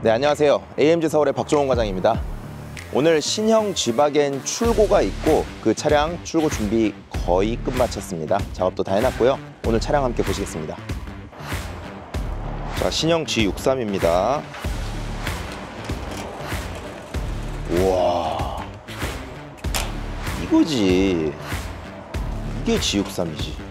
네, 안녕하세요. AMG 서울의 박종원 과장입니다. 오늘 신형 G바겐 출고가 있고 그 차량 출고 준비 거의 끝마쳤습니다. 작업도 다 해놨고요. 오늘 차량 함께 보시겠습니다. 자, 신형 G63입니다. 우와, 이거지. 이게 G63이지.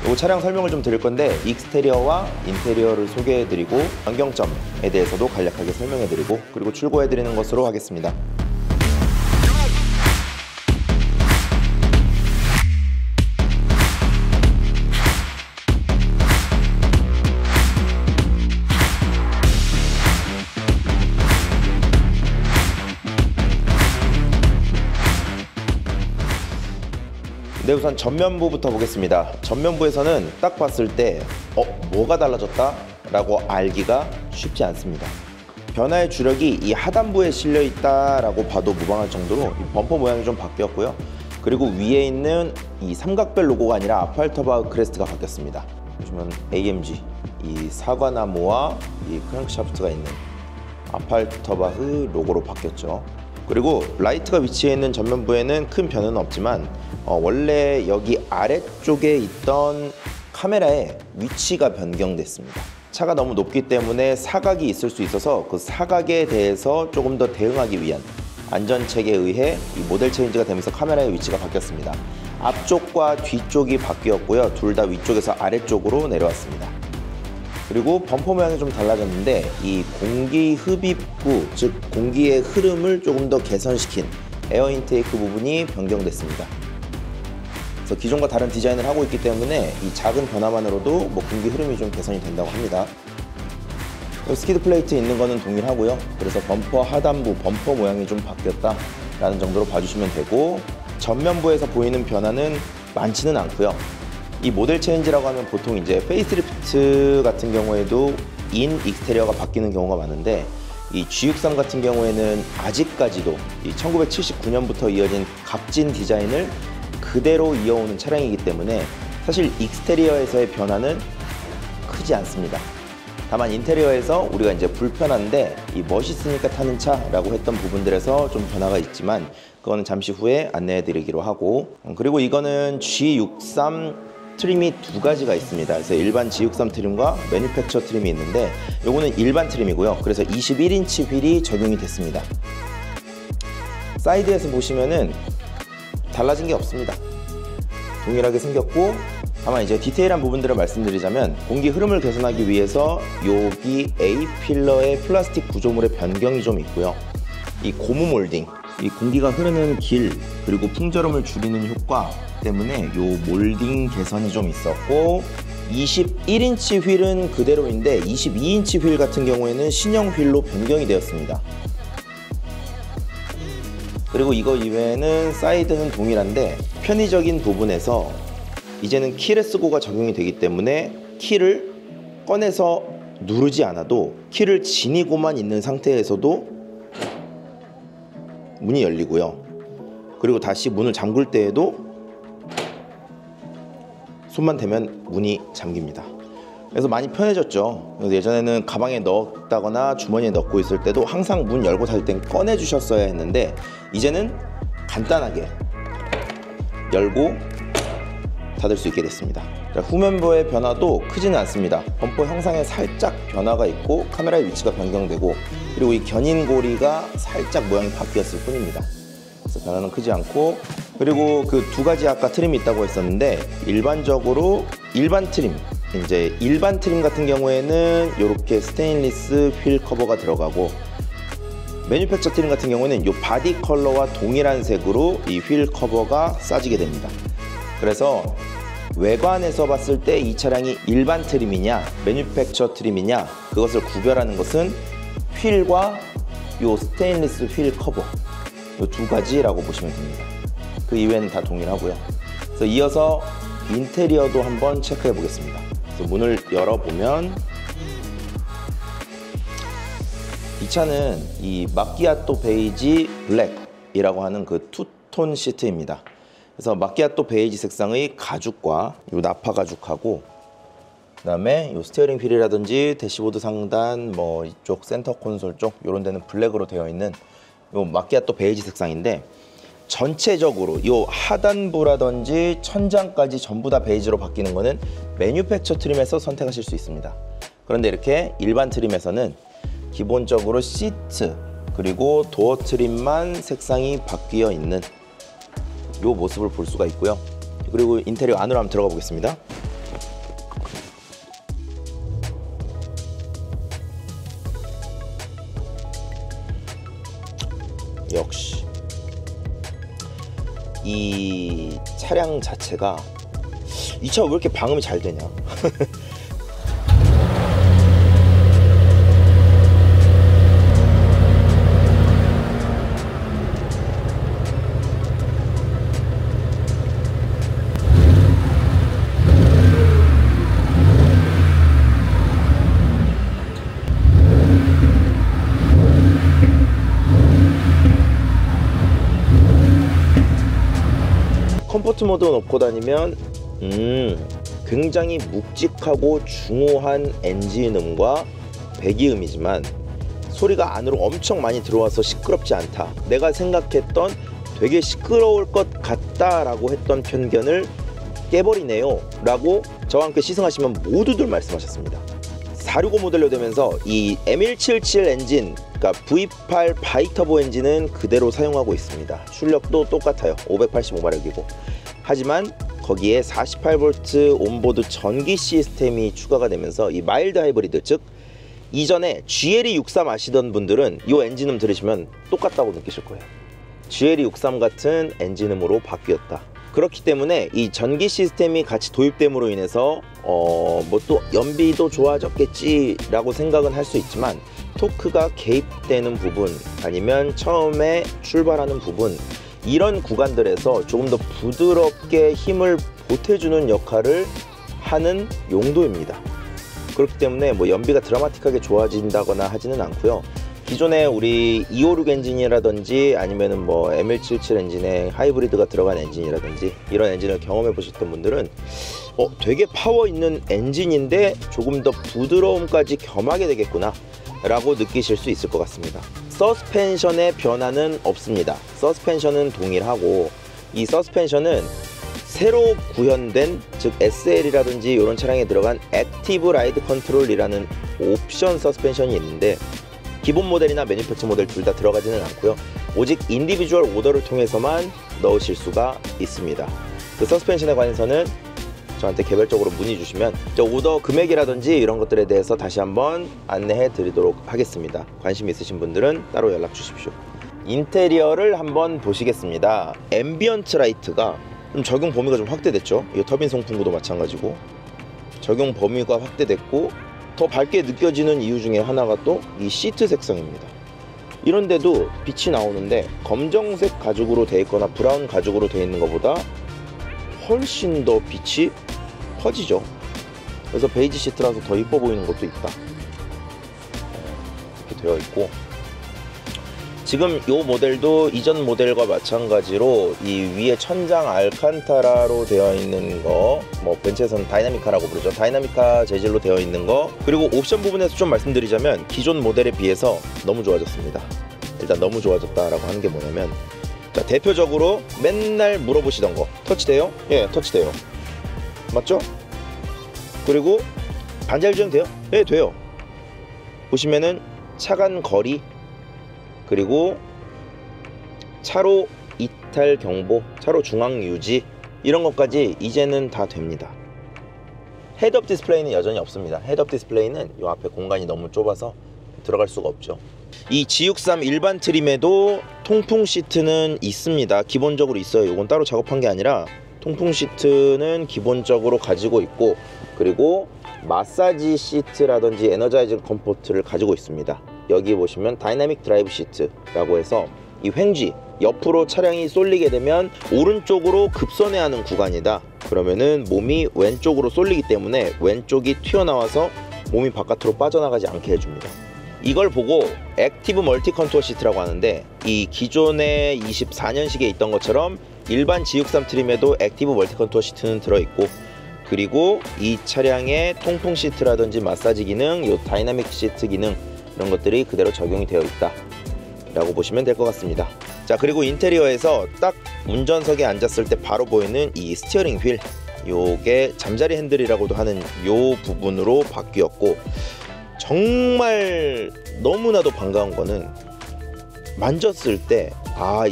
이 차량 설명을 좀 드릴 건데 익스테리어와 인테리어를 소개해드리고 변경점에 대해서도 간략하게 설명해드리고 그리고 출고해드리는 것으로 하겠습니다. 네, 우선 전면부부터 보겠습니다. 전면부에서는 딱 봤을 때 뭐가 달라졌다? 라고 알기가 쉽지 않습니다. 변화의 주력이 이 하단부에 실려 있다라고 봐도 무방할 정도로 이 범퍼 모양이 좀 바뀌었고요. 그리고 위에 있는 이 삼각별 로고가 아니라 아팔터바흐 크레스트가 바뀌었습니다. 보시면 AMG 이 사과나무와 이 크랭크샤프트가 있는 아팔터바흐 로고로 바뀌었죠. 그리고 라이트가 위치해 있는 전면부에는 큰 변화는 없지만 원래 여기 아래쪽에 있던 카메라의 위치가 변경됐습니다. 차가 너무 높기 때문에 사각이 있을 수 있어서 그 사각에 대해서 조금 더 대응하기 위한 안전책에 의해 이 모델 체인지가 되면서 카메라의 위치가 바뀌었습니다. 앞쪽과 뒤쪽이 바뀌었고요. 둘 다 위쪽에서 아래쪽으로 내려왔습니다. 그리고 범퍼 모양이 좀 달라졌는데 이 공기 흡입구, 즉 공기의 흐름을 조금 더 개선시킨 에어 인테이크 부분이 변경됐습니다. 그래서 기존과 다른 디자인을 하고 있기 때문에 이 작은 변화만으로도 뭐 공기 흐름이 좀 개선이 된다고 합니다. 스키드 플레이트 있는 거는 동일하고요. 그래서 범퍼 하단부, 범퍼 모양이 좀 바뀌었다라는 정도로 봐주시면 되고 전면부에서 보이는 변화는 많지는 않고요. 이 모델 체인지라고 하면 보통 이제 페이스리프트 같은 경우에도 인 익스테리어가 바뀌는 경우가 많은데 이 G63 같은 경우에는 아직까지도 이 1979년부터 이어진 값진 디자인을 그대로 이어오는 차량이기 때문에 사실 익스테리어에서의 변화는 크지 않습니다. 다만 인테리어에서 우리가 이제 불편한데 이 멋있으니까 타는 차라고 했던 부분들에서 좀 변화가 있지만 그거는 잠시 후에 안내해 드리기로 하고 그리고 이거는 G63 트림이 두 가지가 있습니다. 그래서 일반 G63 트림과 매니팩처 트림이 있는데 요거는 일반 트림이고요. 그래서 21인치 휠이 적용이 됐습니다. 사이드에서 보시면은 달라진 게 없습니다. 동일하게 생겼고 다만 이제 디테일한 부분들을 말씀드리자면 공기 흐름을 개선하기 위해서 여기 A필러의 플라스틱 구조물의 변경이 좀 있고요. 이 고무 몰딩, 이 공기가 흐르는 길 그리고 풍절음을 줄이는 효과 때문에 요 몰딩 개선이 좀 있었고 21인치 휠은 그대로인데 22인치 휠 같은 경우에는 신형 휠로 변경이 되었습니다. 그리고 이거 이외에는 사이드는 동일한데 편의적인 부분에서 이제는 키레스고가 적용이 되기 때문에 키를 꺼내서 누르지 않아도 키를 지니고만 있는 상태에서도 문이 열리고요. 그리고 다시 문을 잠글 때에도 손만 대면 문이 잠깁니다. 그래서 많이 편해졌죠. 예전에는 가방에 넣었다거나 주머니에 넣고 있을 때도 항상 문 열고 닫을 땐 꺼내 주셨어야 했는데 이제는 간단하게 열고 닫을 수 있게 됐습니다. 후면부의 변화도 크지는 않습니다. 범퍼 형상에 살짝 변화가 있고 카메라의 위치가 변경되고 그리고 이 견인고리가 살짝 모양이 바뀌었을 뿐입니다. 그래서 변화는 크지 않고 그리고 그 두 가지 아까 트림이 있다고 했었는데 일반적으로 일반 트림 같은 경우에는 이렇게 스테인리스 휠 커버가 들어가고 매니팩처 트림 같은 경우에는 이 바디 컬러와 동일한 색으로 이 휠 커버가 싸지게 됩니다. 그래서 외관에서 봤을 때 이 차량이 일반 트림이냐 매니팩처 트림이냐 그것을 구별하는 것은 휠과 이 스테인리스 휠 커버 이 두 가지라고 보시면 됩니다. 그 이외에는 다 동일하고요. 그래서 이어서 인테리어도 한번 체크해 보겠습니다. 그래서 문을 열어보면 이 차는 이 마끼아또 베이지 블랙이라고 하는 그 투톤 시트입니다. 그래서 마끼아또 베이지 색상의 가죽과 이 나파 가죽하고 그다음에 이 스티어링 휠이라든지 대시보드 상단, 뭐 이쪽 센터 콘솔 쪽 이런 데는 블랙으로 되어 있는 요 마키아또 베이지 색상인데, 전체적으로 요 하단부라든지 천장까지 전부 다 베이지로 바뀌는 거는 매뉴팩처 트림에서 선택하실 수 있습니다. 그런데 이렇게 일반 트림에서는 기본적으로 시트 그리고 도어 트림만 색상이 바뀌어 있는 요 모습을 볼 수가 있고요. 그리고 인테리어 안으로 한번 들어가 보겠습니다. 역시 이 차량 자체가, 이 차 왜 이렇게 방음이 잘 되냐. 컴포트 모드 놓고 다니면 굉장히 묵직하고 중후한 엔진음과 배기음이지만 소리가 안으로 엄청 많이 들어와서 시끄럽지 않다, 내가 생각했던 되게 시끄러울 것 같다라고 했던 편견을 깨버리네요 라고 저와 함께 시승하시면 모두들 말씀하셨습니다. 465 모델로 되면서 이 M177 엔진, 그러니까 V8 바이터보 엔진은 그대로 사용하고 있습니다. 출력도 똑같아요. 585마력이고. 하지만 거기에 48V 온보드 전기 시스템이 추가가 되면서 이 마일드 하이브리드, 즉 이전에 GLE63 아시던 분들은 이 엔진음 들으시면 똑같다고 느끼실 거예요. GLE63 같은 엔진음으로 바뀌었다. 그렇기 때문에 이 전기 시스템이 같이 도입됨으로 인해서 뭐 또 연비도 좋아졌겠지 라고 생각은 할 수 있지만, 토크가 개입되는 부분 아니면 처음에 출발하는 부분, 이런 구간들에서 조금 더 부드럽게 힘을 보태주는 역할을 하는 용도입니다. 그렇기 때문에 뭐 연비가 드라마틱하게 좋아진다거나 하지는 않고요. 기존에 우리 256 엔진이라든지 아니면은 뭐 M177 엔진에 하이브리드가 들어간 엔진이라든지 이런 엔진을 경험해 보셨던 분들은 되게 파워 있는 엔진인데 조금 더 부드러움까지 겸하게 되겠구나 라고 느끼실 수 있을 것 같습니다. 서스펜션의 변화는 없습니다. 서스펜션은 동일하고, 이 서스펜션은 새로 구현된, 즉 SL이라든지 이런 차량에 들어간 액티브 라이드 컨트롤이라는 옵션 서스펜션이 있는데, 기본 모델이나 매니팩처 모델 둘 다 들어가지는 않고요. 오직 인디비주얼 오더를 통해서만 넣으실 수가 있습니다. 그 서스펜션에 관해서는 저한테 개별적으로 문의 주시면 저 오더 금액이라든지 이런 것들에 대해서 다시 한번 안내해 드리도록 하겠습니다. 관심 있으신 분들은 따로 연락 주십시오. 인테리어를 한번 보시겠습니다. 앰비언트 라이트가 좀 적용 범위가 좀 확대됐죠. 이 터빈 송풍구도 마찬가지고 적용 범위가 확대됐고, 더 밝게 느껴지는 이유 중에 하나가 또 이 시트 색상입니다. 이런데도 빛이 나오는데 검정색 가죽으로 되어 있거나 브라운 가죽으로 되어 있는 것보다 훨씬 더 빛이 커지죠. 그래서 베이지 시트라서 더 이뻐 보이는 것도 있다. 이렇게 되어 있고, 지금 이 모델도 이전 모델과 마찬가지로 이 위에 천장 알칸타라로 되어 있는 거, 뭐 벤츠에서는 다이나미카라고 부르죠. 다이나미카 재질로 되어 있는 거, 그리고 옵션 부분에서 좀 말씀드리자면 기존 모델에 비해서 너무 좋아졌습니다. 일단 너무 좋아졌다라고 하는 게 뭐냐면, 자, 대표적으로 맨날 물어보시던 거, 터치돼요? 예, 터치돼요. 맞죠? 그리고 반자율 주행 돼요? 예, 돼요. 보시면은 차간 거리, 그리고 차로 이탈 경보, 차로 중앙 유지, 이런 것까지 이제는 다 됩니다. 헤드업 디스플레이는 여전히 없습니다. 헤드업 디스플레이는 이 앞에 공간이 너무 좁아서 들어갈 수가 없죠. 이 G63 일반 트림에도 통풍 시트는 있습니다. 기본적으로 있어요. 이건 따로 작업한 게 아니라 통풍 시트는 기본적으로 가지고 있고, 그리고 마사지 시트라든지 에너자이징 컴포트를 가지고 있습니다. 여기 보시면 다이나믹 드라이브 시트라고 해서 이 횡지, 옆으로 차량이 쏠리게 되면 오른쪽으로 급선회하는 구간이다. 그러면은 몸이 왼쪽으로 쏠리기 때문에 왼쪽이 튀어나와서 몸이 바깥으로 빠져나가지 않게 해줍니다. 이걸 보고 액티브 멀티 컨트롤 시트라고 하는데, 이 기존의 24년식에 있던 것처럼 일반 G63 트림에도 액티브 멀티 컨트롤 시트는 들어있고, 그리고 이 차량의 통풍 시트라든지 마사지 기능, 요 다이나믹 시트 기능 이런 것들이 그대로 적용이 되어 있다 라고 보시면 될 것 같습니다. 자, 그리고 인테리어에서 딱 운전석에 앉았을 때 바로 보이는 이 스티어링 휠, 요게 잠자리 핸들이라고도 하는 요 부분으로 바뀌었고, 정말 너무나도 반가운 거는 만졌을 때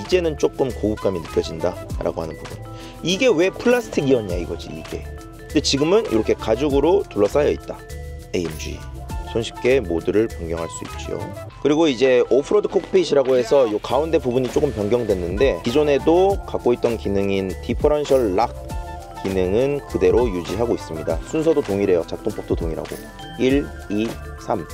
이제는 조금 고급감이 느껴진다 라고 하는 부분. 이게 왜 플라스틱이었냐 이거지 이게. 근데 지금은 이렇게 가죽으로 둘러싸여 있다. AMG 손쉽게 모드를 변경할 수 있지요. 그리고 이제 오프로드 콕핏이라고 해서 요 가운데 부분이 조금 변경됐는데, 기존에도 갖고 있던 기능인 디퍼런셜 락 기능은 그대로 유지하고 있습니다. 순서도 동일해요. 작동법도 동일하고 1, 2, 3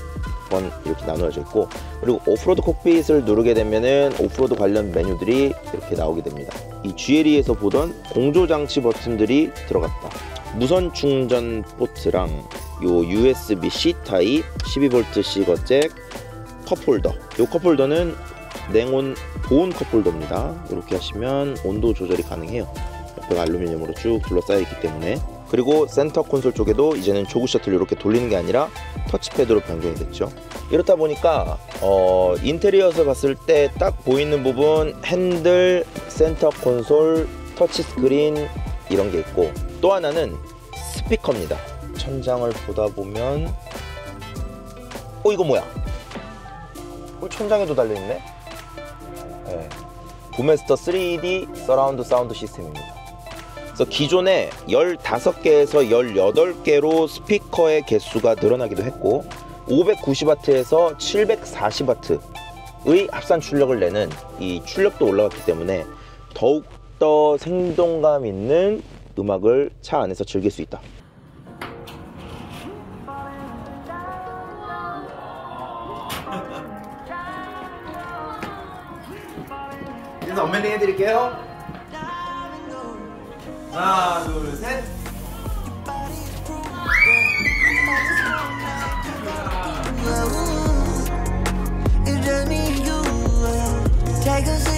번 이렇게 나누어져 있고, 그리고 오프로드 콕핏을 누르게 되면은 오프로드 관련 메뉴들이 이렇게 나오게 됩니다. 이 GLE에서 보던 공조장치 버튼들이 들어갔다. 무선 충전 포트랑 요 USB-C 타입 12V C 거잭 컵홀더, 요 컵홀더는 냉온 보온 컵홀더입니다. 이렇게 하시면 온도 조절이 가능해요. 옆에가 알루미늄으로 쭉 둘러싸여 있기 때문에. 그리고 센터 콘솔 쪽에도 이제는 조그 셔틀 이렇게 돌리는 게 아니라 터치패드로 변경이 됐죠. 이렇다 보니까 인테리어에서 봤을 때 딱 보이는 부분, 핸들, 센터 콘솔, 터치 스크린 이런 게 있고, 또 하나는 스피커입니다. 천장을 보다 보면 이거 뭐야? 천장에도 달려있네? 네. 부메스터 3D 서라운드 사운드 시스템입니다. 그래서 기존에 15개에서 18개로 스피커의 개수가 늘어나기도 했고, 590W에서 740W의 합산 출력을 내는 이 출력도 올라갔기 때문에 더욱더 생동감 있는 음악을 차 안에서 즐길 수 있다. 그래서 언벨링 해드릴게요. 하나, 둘, 셋. Take us